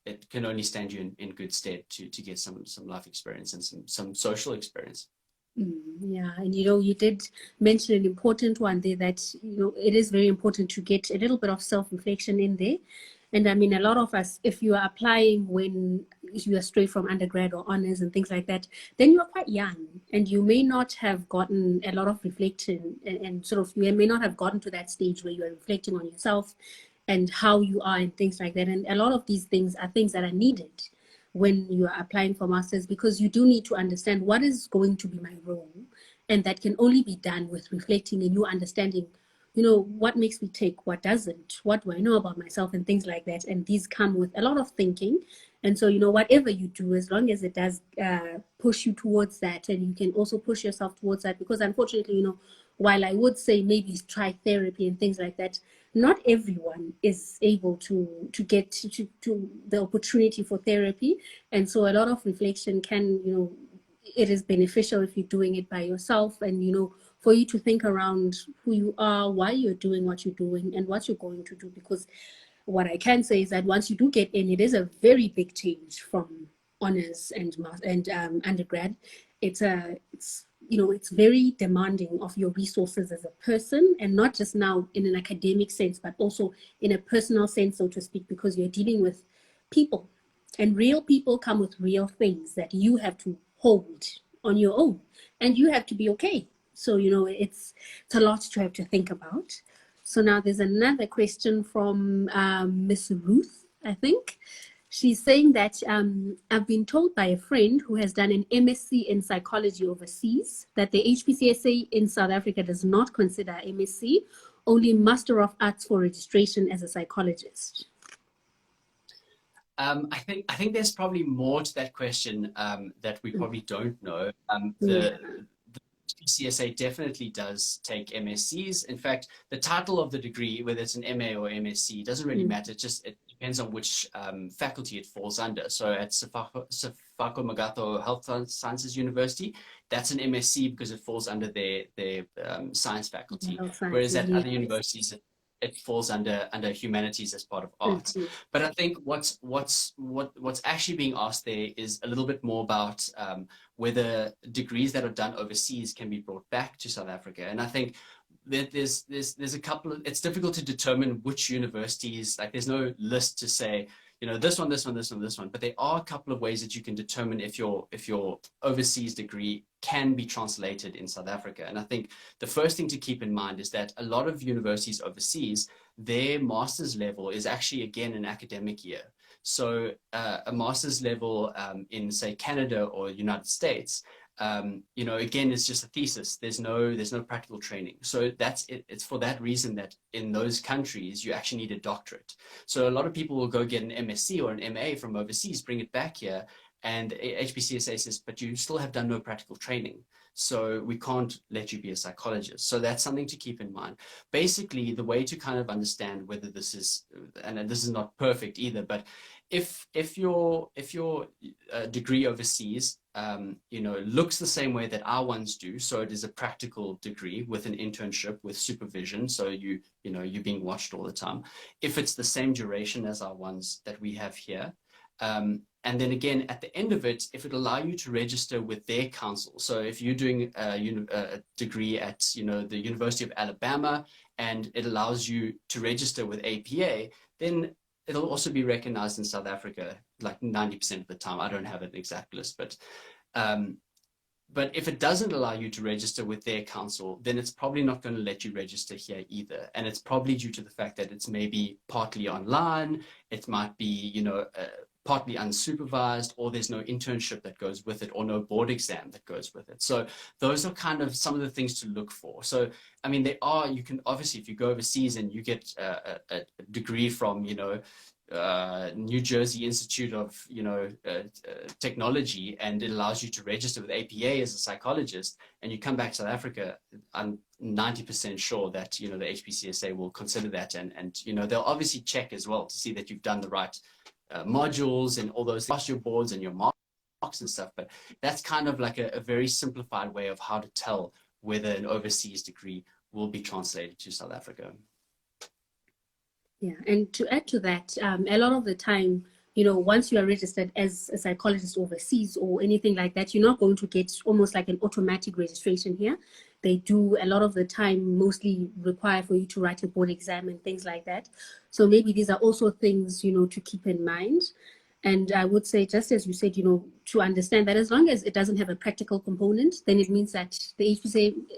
it can only stand you in good stead to get some life experience and some social experience. Yeah, and you know, you did mention an important one there, that you know, it is very important to get a little bit of self-reflection in there. And I mean, a lot of us, if you are applying when you are straight from undergrad or honors and things like that, then you are quite young and you may not have gotten a lot of reflection, and sort of you may not have gotten to that stage where you are reflecting on yourself and how you are and things like that. And a lot of these things are things that are needed when you are applying for masters, because you do need to understand what is going to be my role, and that can only be done with reflecting and you understanding what makes me tick, what doesn't, what do I know about myself, and things like that. And these come with a lot of thinking. And so, whatever you do, as long as it does push you towards that, and you can also push yourself towards that, because unfortunately, while I would say maybe try therapy and things like that, not everyone is able to get to the opportunity for therapy. And so a lot of reflection can, it is beneficial if you're doing it by yourself, and, for you to think around who you are, why you're doing what you're doing, and what you're going to do. Because what I can say is that once you do get in, it is a very big change from honors and undergrad. It's very demanding of your resources as a person, and not just now in an academic sense, but also in a personal sense, so to speak, because you're dealing with people, and real people come with real things that you have to hold on your own, and you have to be okay. So, it's a lot to have to think about. So now there's another question from Miss Ruth, I think. She's saying that I've been told by a friend who has done an MSc in psychology overseas that the HPCSA in South Africa does not consider MSc, only Master of Arts for registration as a psychologist. I think there's probably more to that question that we probably don't know. The CSA definitely does take MSCs. In fact, the title of the degree, whether it's an MA or MSc, doesn't really matter. It depends on which faculty it falls under. So at Sefako Magato Health Sciences University, that's an MSc because it falls under their science faculty. Whereas at other universities, it falls under humanities as part of arts. But I think what's actually being asked there is a little bit more about whether degrees that are done overseas can be brought back to South Africa. And I think that there's a couple of, it's difficult to determine which universities, like there's no list to say, this one, this one, this one, this one. But there are a couple of ways that you can determine if your overseas degree can be translated in South Africa. And I think the first thing to keep in mind is that a lot of universities overseas, their master's level is actually, again, an academic year. So a master's level in, say, Canada or United States, again, it's just a thesis. There's no practical training. So that's it. It's for that reason that in those countries, you actually need a doctorate. So a lot of people will go get an MSc or an MA from overseas, bring it back here, and HPCSA says, but you still have done no practical training. So we can't let you be a psychologist. So that's something to keep in mind. Basically, the way to kind of understand whether this is, and this is not perfect either, but if your degree overseas, looks the same way that our ones do, so it is a practical degree with an internship with supervision, so you're being watched all the time. If it's the same duration as our ones that we have here, and then again, at the end of it, if it allow you to register with their council. So if you're doing a degree at, the University of Alabama, and it allows you to register with APA, then it'll also be recognized in South Africa, like 90% of the time. I don't have an exact list, but if it doesn't allow you to register with their council, then it's probably not going to let you register here either. And it's probably due to the fact that it's maybe partly online, it might be, partly unsupervised, or there's no internship that goes with it, or no board exam that goes with it. So those are kind of some of the things to look for. So, I mean, you can obviously, if you go overseas and you get a degree from, New Jersey Institute of, Technology, and it allows you to register with APA as a psychologist, and you come back to South Africa, I'm 90% sure that, the HPCSA will consider that. And they'll obviously check as well to see that you've done the right modules and all those, pass your boards and your marks and stuff. But that's kind of like a very simplified way of how to tell whether an overseas degree will be translated to South Africa. Yeah, and to add to that, a lot of the time, once you are registered as a psychologist overseas or anything like that, you're not going to get almost like an automatic registration here. They do a lot of the time mostly require for you to write a board exam and things like that. So maybe these are also things, to keep in mind. And I would say, just as you said, to understand that as long as it doesn't have a practical component, then it means that the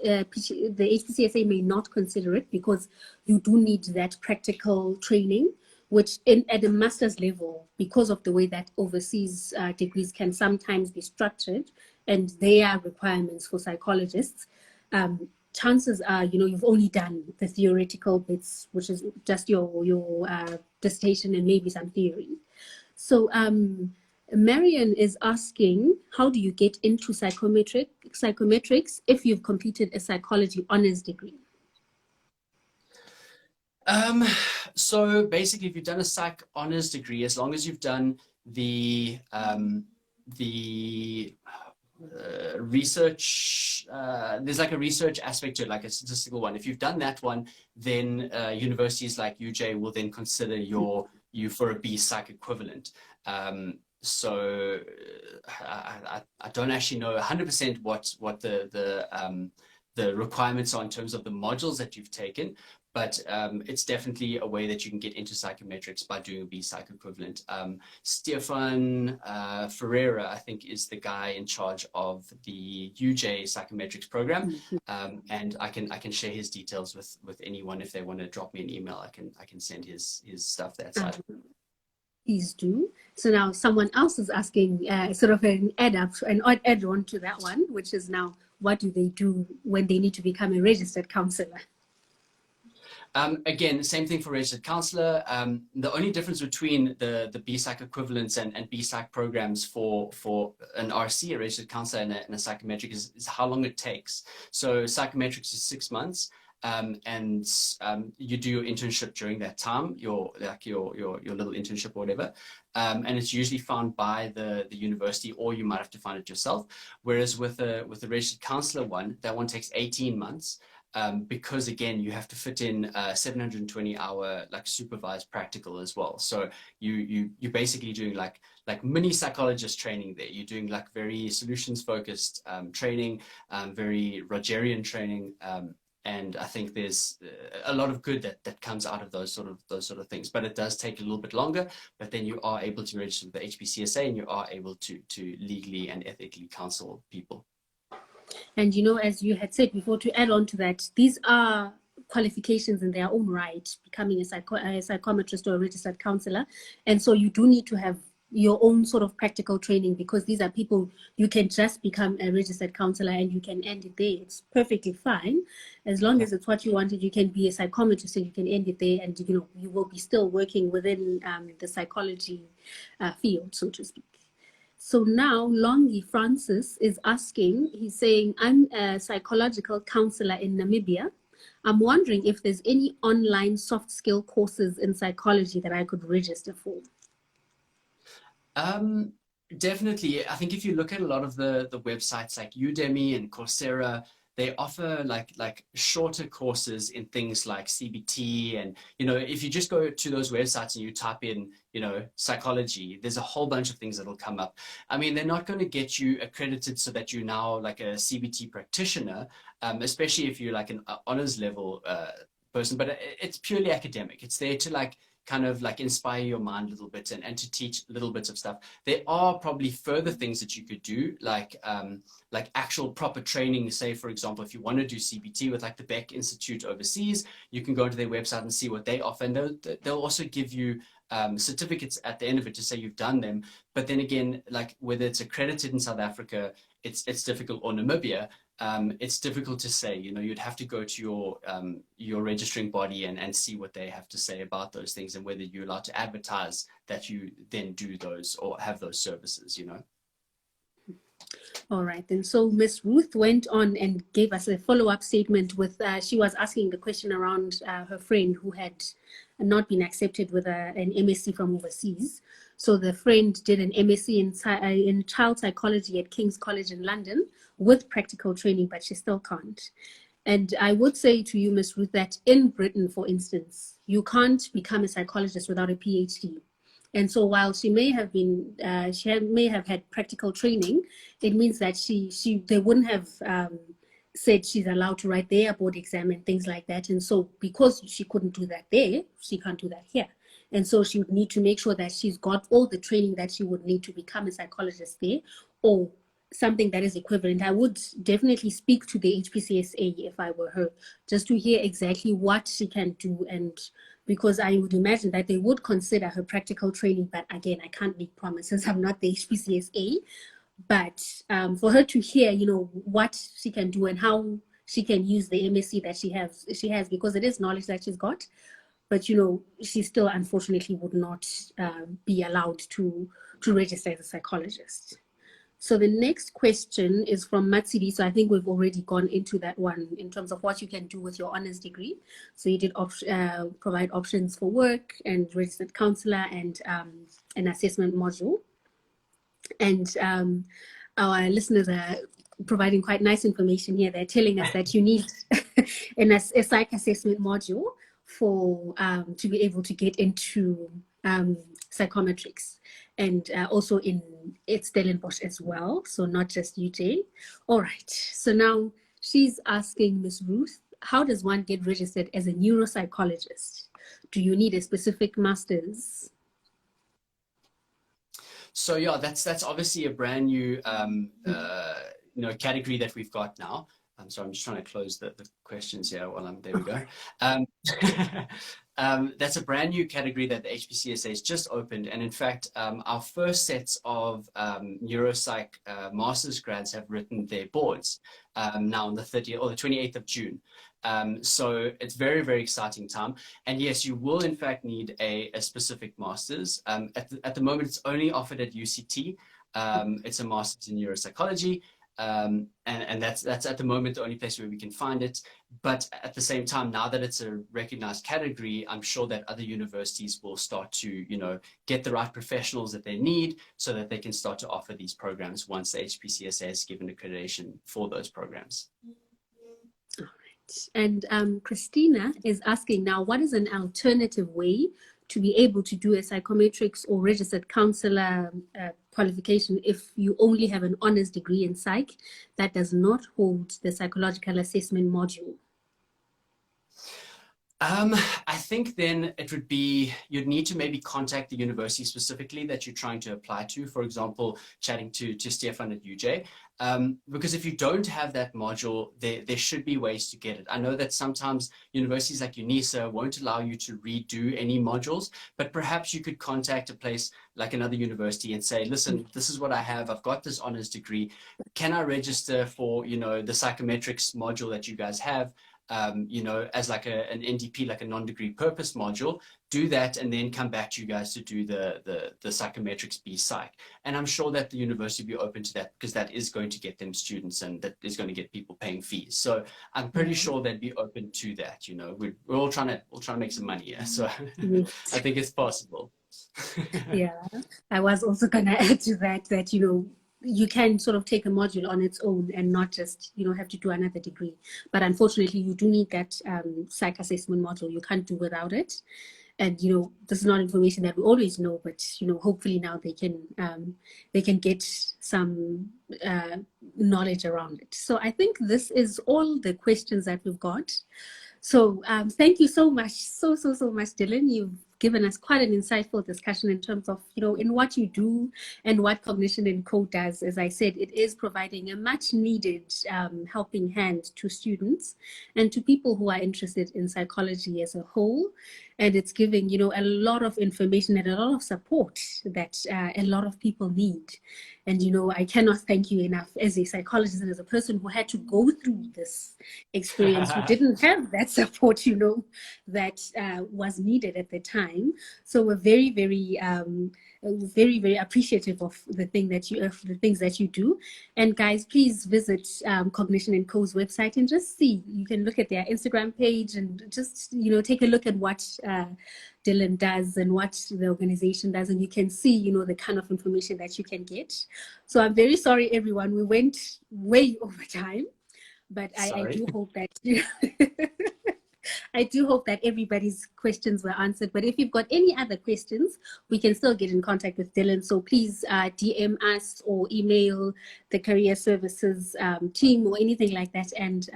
HPCSA may not consider it, because you do need that practical training, which at the master's level, because of the way that overseas degrees can sometimes be structured and their requirements for psychologists, chances are, you've only done the theoretical bits, which is just your dissertation and maybe some theory. So Marion is asking, how do you get into psychometrics if you've completed a psychology honors degree? So basically, if you've done a psych honors degree, as long as you've done the research, there's like a research aspect to it, like a statistical one. If you've done that one, then universities like UJ will then consider you for a B Psych equivalent. So I don't actually know 100% what the requirements are in terms of the modules that you've taken, but it's definitely a way that you can get into psychometrics by doing a B Psych equivalent. Stefan Ferreira, I think, is the guy in charge of the UJ psychometrics program, and I can share his details with anyone if they want to drop me an email. I can send his stuff that side. Please do. So now someone else is asking sort of an add-on to that one, which is now, what do they do when they need to become a registered counselor? Again, same thing for registered counselor. The only difference between the BPsych equivalents and BPsych programs for an RC, a registered counselor, and a psychometric is how long it takes. So psychometrics is 6 months, and you do your internship during that time, your little internship or whatever, and it's usually found by the university, or you might have to find it yourself. Whereas with a registered counselor one, that one takes 18 months. Because again, you have to fit in 720-hour like supervised practical as well. So you're basically doing like mini psychologist training there. You're doing like very solutions focused training, very Rogerian training, and I think there's a lot of good that comes out of those sort of things. But it does take a little bit longer. But then you are able to register with the HPCSA, and you are able to legally and ethically counsel people. And as you had said before, to add on to that, these are qualifications in their own right, becoming a psychometrist or a registered counselor. And so you do need to have your own sort of practical training, because these are people, you can just become a registered counselor and you can end it there. It's perfectly fine. As long as it's what you wanted, you can be a psychometrist and you can end it there, and you will be still working within the psychology field, so to speak. So now Longi Francis is asking, he's saying, I'm a psychological counselor in Namibia. I'm wondering if there's any online soft skill courses in psychology that I could register for. Definitely. I think if you look at a lot of the websites like Udemy and Coursera, they offer like shorter courses in things like CBT, and if you just go to those websites and you type in psychology, there's a whole bunch of things that'll come up. I mean, they're not going to get you accredited so that you're now like a CBT practitioner, especially if you're like an honors level person, but it's purely academic. It's there to kind of inspire your mind a little bit and to teach little bits of stuff. There are probably further things that you could do, like actual proper training. Say, for example, if you want to do CBT with like the Beck Institute overseas, you can go to their website and see what they offer. And they'll also give you certificates at the end of it to say you've done them. But then again, like whether it's accredited in South Africa, it's difficult, or Namibia, it's difficult to say. You'd have to go to your registering body and see what they have to say about those things, and whether you're allowed to advertise that you then do those or have those services. All right, then. So Miss Ruth went on and gave us a follow-up statement with, she was asking the question around her friend who had not been accepted with an MSc from overseas. So the friend did an MSc in child psychology at King's College in London with practical training, but she still can't. And I would say to you, Miss Ruth, that in Britain, for instance, you can't become a psychologist without a PhD. And so while she may have been, she may have had practical training, it means that they wouldn't have said she's allowed to write their board exam and things like that. And so because she couldn't do that there, she can't do that here. And so she would need to make sure that she's got all the training that she would need to become a psychologist there, or something that is equivalent. I would definitely speak to the HPCSA if I were her, just to hear exactly what she can do, and because I would imagine that they would consider her practical training. But again, I can't make promises. I'm not the HPCSA. But for her to hear, what she can do and how she can use the MSc that she has because it is knowledge that she's got. But she still unfortunately would not be allowed to register as a psychologist. So the next question is from Matsidi. So I think we've already gone into that one in terms of what you can do with your honors degree. So you did provide options for work and registered counselor and an assessment module. And our listeners are providing quite nice information here. They're telling us that you need a psych assessment module for to be able to get into psychometrics, and also it's Stellenbosch as well, so not just UJ. All right, so now she's asking Miss Ruth, how does one get registered as a neuropsychologist? Do you need a specific master's? So yeah, that's obviously a brand new category that we've got now. So I'm just trying to close the questions here while there we go. That's a brand new category that the HPCSA has just opened. And in fact, our first sets of neuropsych master's grads have written their boards now on the 30th or the 28th of June. So it's very, very exciting time. And yes, you will in fact need a specific master's. At the moment, it's only offered at UCT. It's a master's in neuropsychology. And that's at the moment the only place where we can find it. But at the same time, now that it's a recognized category, I'm sure that other universities will start to, get the right professionals that they need so that they can start to offer these programs once the HPCSA has given accreditation for those programs. All right. And Christina is asking now, what is an alternative way to be able to do a psychometrics or registered counselor qualification if you only have an honors degree in psych that does not hold the psychological assessment module? I think then it would be, you'd need to maybe contact the university specifically that you're trying to apply to. For example, chatting to Stefan at UJ. Because if you don't have that module, there should be ways to get it. I know that sometimes universities like UNISA won't allow you to redo any modules, but perhaps you could contact a place like another university and say, listen, this is what I have. I've got this honors degree. Can I register for, the psychometrics module that you guys have? As like an NDP, like a non-degree purpose module, do that and then come back to you guys to do the psychometrics B psych. And I'm sure that the university will be open to that because that is going to get them students and that is going to get people paying fees. So I'm pretty sure they'd be open to that. We're all trying to make some money here. So I think it's possible. Yeah, I was also going to add to that, you can sort of take a module on its own and not just, have to do another degree. But unfortunately, you do need that psych assessment module. You can't do without it. And, this is not information that we always know, but, hopefully now they can get some knowledge around it. So I think this is all the questions that we've got. So thank you so much, so much, Dylan. You've given us quite an insightful discussion in terms of, in what you do and what Cognition Co does. As I said, it is providing a much needed helping hand to students and to people who are interested in psychology as a whole. And it's giving, a lot of information and a lot of support that a lot of people need. And, I cannot thank you enough as a psychologist and as a person who had to go through this experience, who didn't have that support, that was needed at the time. So we're very, very, very, very appreciative of the things that you do. And guys, please visit Cognition Co's website and just see. You can look at their Instagram page and just, take a look at what Dylan does and what the organization does, and you can see, the kind of information that you can get. So I'm very sorry, everyone. We went way over time, but I do hope that I do hope that everybody's questions were answered. But if you've got any other questions, we can still get in contact with Dylan. So please DM us or email the career services team or anything like that, and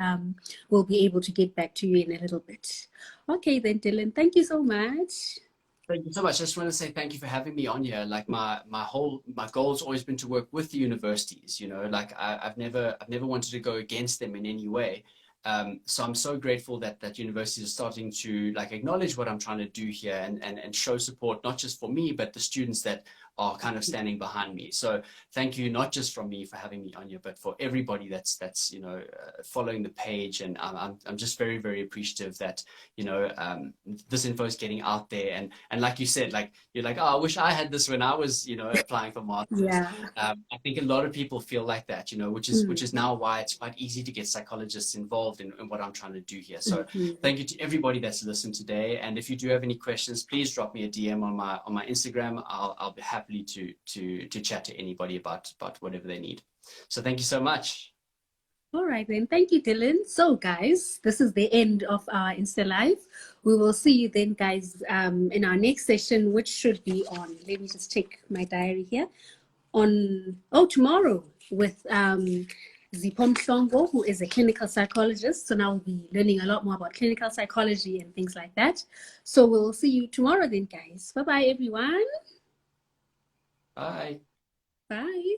we'll be able to get back to you in a little bit. Okay, then, Dylan, thank you so much. Thank you so much. I just want to say thank you for having me on here. Like my goal has always been to work with the universities. Like I've never wanted to go against them in any way. So I'm so grateful that universities are starting to acknowledge what I'm trying to do here and show support, not just for me, but the students that are kind of standing behind me. So thank you, not just from me for having me on here, but for everybody that's following the page. And I'm just very, very appreciative that this info is getting out there. And like you said, like you're like, oh, I wish I had this when I was applying for masters. Yeah. I think a lot of people feel like that, which is now why it's quite easy to get psychologists involved in what I'm trying to do here. So thank you to everybody that's listened today. And if you do have any questions, please drop me a DM on my Instagram. I'll be happy to chat to anybody about whatever they need. So thank you so much. All right, then. Thank you, Dylan. So, guys, this is the end of our Insta Live. We will see you then, guys, in our next session, which should be on, let me just check my diary here, tomorrow with Zipom Shongo, who is a clinical psychologist. So now we'll be learning a lot more about clinical psychology and things like that. So we'll see you tomorrow then, guys. Bye-bye, everyone. Bye. Bye.